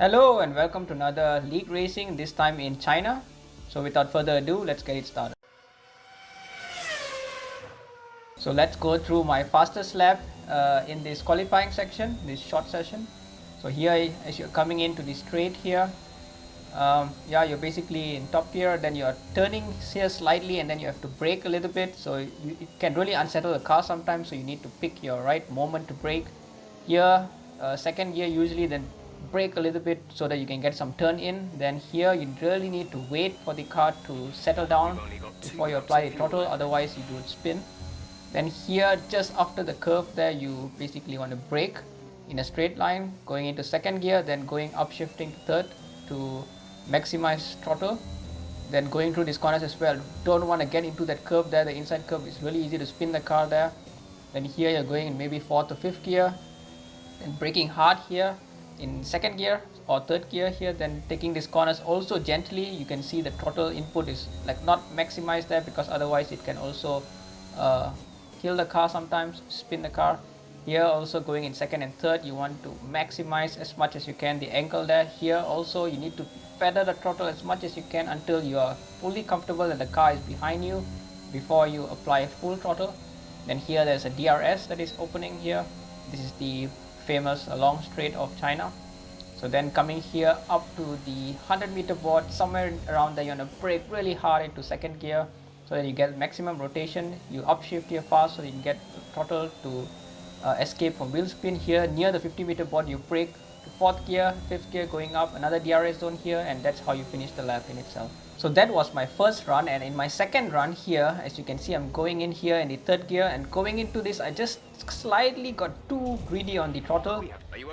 Hello and welcome to another league racing, this time in China. So without further ado, let's get it started. So let's go through my fastest lap in this qualifying section, this short session. So here, as you're coming into the straight here, you're basically in top gear, then you're turning here slightly and then you have to brake a little bit. So it can really unsettle the car sometimes, so you need to pick your right moment to brake. Here, second gear usually, then brake a little bit so that you can get some turn in. Then here you really need to wait for the car to settle down before you apply the throttle, otherwise you would spin. Then here, just after the curve there, you basically want to brake in a straight line, going into second gear, then going up shifting to third to maximize throttle. Then going through these corners as well, don't want to get into that curve there, the inside curve is really easy to spin the car there. Then here you're going in maybe fourth or fifth gear and braking hard here in second gear or third gear here, then taking these corners also gently. You can see the throttle input is like not maximized there, because otherwise it can also kill the car sometimes, spin the car. Here also going in second and third, you want to maximize as much as you can the angle there. Here also you need to feather the throttle as much as you can until you are fully comfortable that the car is behind you before you apply full throttle. Then here there's a DRS that is opening here. This is the famous long straight of China. So then coming here up to the 100-meter board, somewhere around there you want to brake really hard into second gear so that you get maximum rotation. You upshift here fast so that you can get throttle to escape from wheel spin. Here near the 50-meter board, you brake to fourth gear, fifth gear, going up, another DRS zone here, and that's how you finish the lap in itself. So that was my first run, and in my second run here, as you can see, I'm going in here in the third gear, and going into this I just slightly got too greedy on the throttle,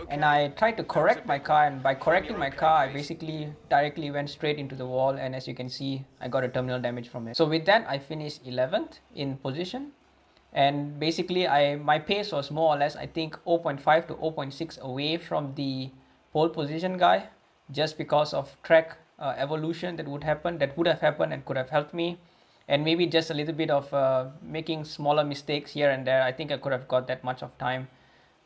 and I tried to correct my car, and by correcting my car I basically directly went straight into the wall, and as you can see, I got a terminal damage from it. So with that I finished 11th in position, and basically my pace was more or less, I think, 0.5 to 0.6 away from the pole position guy, just because of track evolution that would have happened and could have helped me, and maybe just a little bit of making smaller mistakes here and there. I think I could have got that much of time,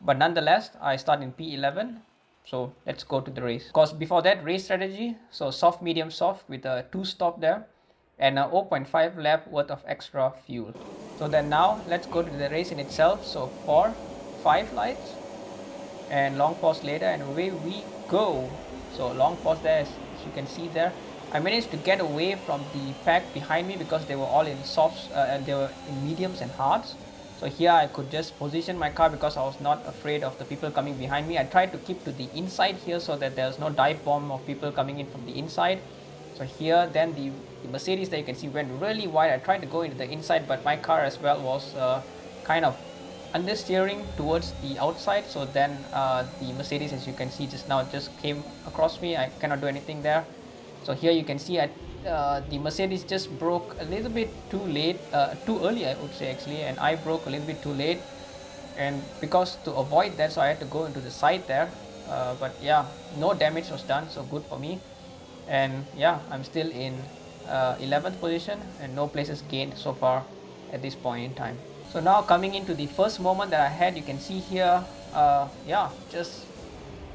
but nonetheless I start in P11. So let's go to the race. Of course, before that, race strategy, so soft, medium, soft with a 2 stop there and a 0.5 lap worth of extra fuel. So then now let's go to the race in itself. So 4, 5 lights and long pause later, and away we go. So long pause there, as you can see there. I managed to get away from the pack behind me because they were all in softs and they were in mediums and hards. So here I could just position my car because I was not afraid of the people coming behind me. I tried to keep to the inside here so that there's no dive bomb of people coming in from the inside. So here then the Mercedes that you can see went really wide. I tried to go into the inside, but my car as well was kind of understeering towards the outside. So then the Mercedes, as you can see just now, just came across me. I cannot do anything there. So here you can see the Mercedes just broke a little bit too late, too early I would say actually, and I broke a little bit too late, and because to avoid that, so I had to go into the side there, but yeah, no damage was done, so good for me. And yeah, I'm still in 11th position and no places gained so far at this point in time. So now coming into the first moment that I had, you can see here, just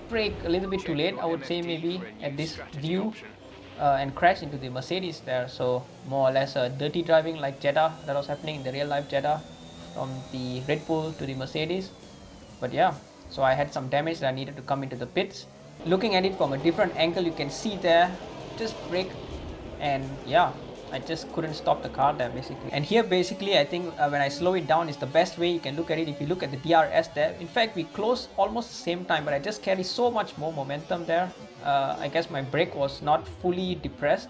brake a little bit too late, I would say, maybe at this view, and crash into the Mercedes there. So more or less a dirty driving like Jeddah that was happening in the real life Jeddah, from the Red Bull to the Mercedes. But yeah, so I had some damage that I needed to come into the pits. Looking at it from a different angle, you can see there, just brake, and yeah, I just couldn't stop the car there basically. And here basically I think when I slow it down is the best way you can look at it. If you look at the DRS there, in fact we closed almost the same time, but I just carry so much more momentum there. I guess my brake was not fully depressed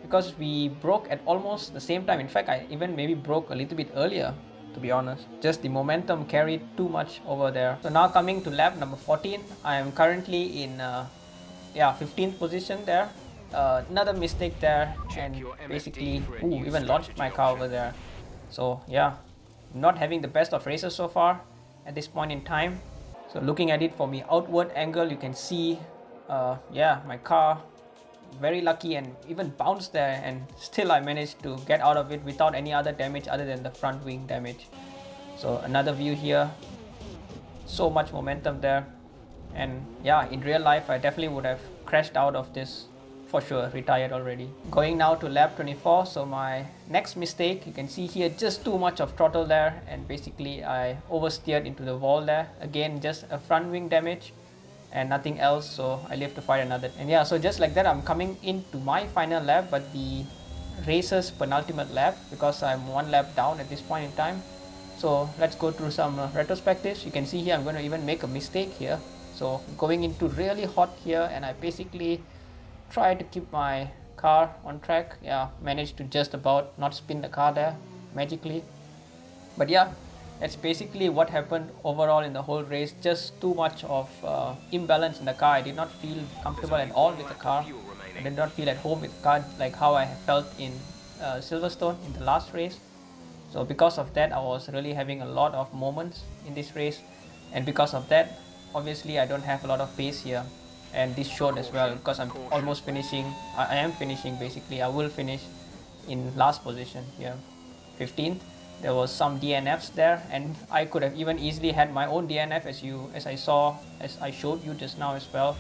because we broke at almost the same time. In fact, I even maybe broke a little bit earlier, to be honest. Just the momentum carried too much over there. So now coming to lap number 14, I am currently in 15th position there. Another mistake there, and basically even launched my car over there. So yeah, not having the best of races so far at this point in time. So looking at it from the outward angle, you can see my car very lucky and even bounced there, and still I managed to get out of it without any other damage other than the front wing damage. So another view here, so much momentum there. And yeah, in real life I definitely would have crashed out of this for sure, retired already. Going now to lap 24. So my next mistake, you can see here just too much of throttle there, and basically I oversteered into the wall there. Again, just a front wing damage and nothing else, so I live to fight another. And yeah, so just like that I'm coming into my final lap, but the racer's penultimate lap, because I'm one lap down at this point in time. So let's go through some retrospectives. You can see here I'm going to even make a mistake here. So going into really hot here, and I basically try to keep my car on track. Yeah, managed to just about not spin the car there magically. But yeah, that's basically what happened overall in the whole race. Just too much of imbalance in the car. I did not feel comfortable at all with the car. I did not feel at home with the car like how I felt in Silverstone in the last race. So because of that, I was really having a lot of moments in this race, and because of that, obviously I don't have a lot of pace here, and this showed as well, because I'm almost finishing. I am finishing basically. I will finish in last position here, 15th. There was some DNFs there, and I could have even easily had my own DNF, as I showed you just now as well.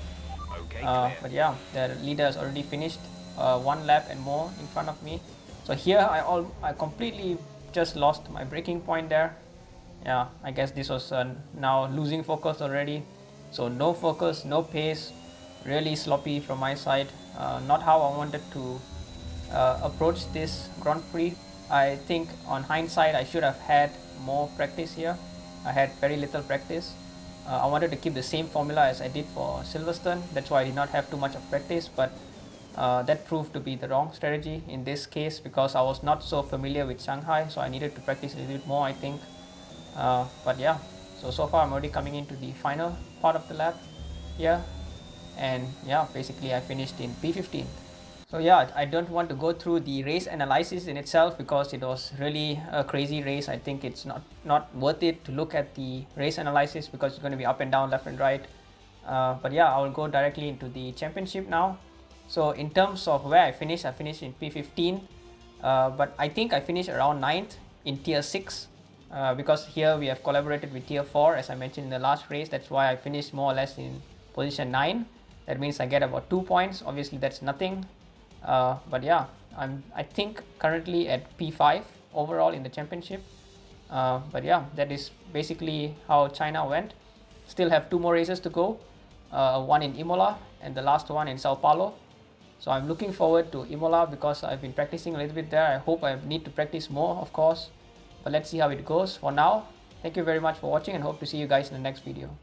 But yeah, the leader has already finished one lap and more in front of me. So here I completely just lost my braking point there. Yeah, I guess this was now losing focus already. So no focus, no pace, really sloppy from my side. Not how I wanted to approach this Grand Prix. I think on hindsight I should have had more practice here. I had very little practice. I wanted to keep the same formula as I did for Silverstone. That's why I did not have too much of practice, but that proved to be the wrong strategy in this case, because I was not so familiar with Shanghai, so I needed to practice a little bit more, I think. But yeah, so far I'm already coming into the final part of the lap here, and yeah, basically I finished in P15. So yeah, I don't want to go through the race analysis in itself, because it was really a crazy race. I think it's not worth it to look at the race analysis, because it's going to be up and down, left and right. But yeah, I will go directly into the championship now. So in terms of where I finished in P15, but I think I finished around 9th in tier 6, because here we have collaborated with tier 4 as I mentioned in the last race. That's why I finished more or less in position 9. That means I get about 2 points. Obviously that's nothing, but yeah, I think currently at P5 overall in the championship. But yeah, that is basically how China went. Still have 2 more races to go, one in Imola and the last one in Sao Paulo. So I'm looking forward to Imola, because I've been practicing a little bit there. I hope I need to practice more, of course, but let's see how it goes. For now, thank you very much for watching, and hope to see you guys in the next video.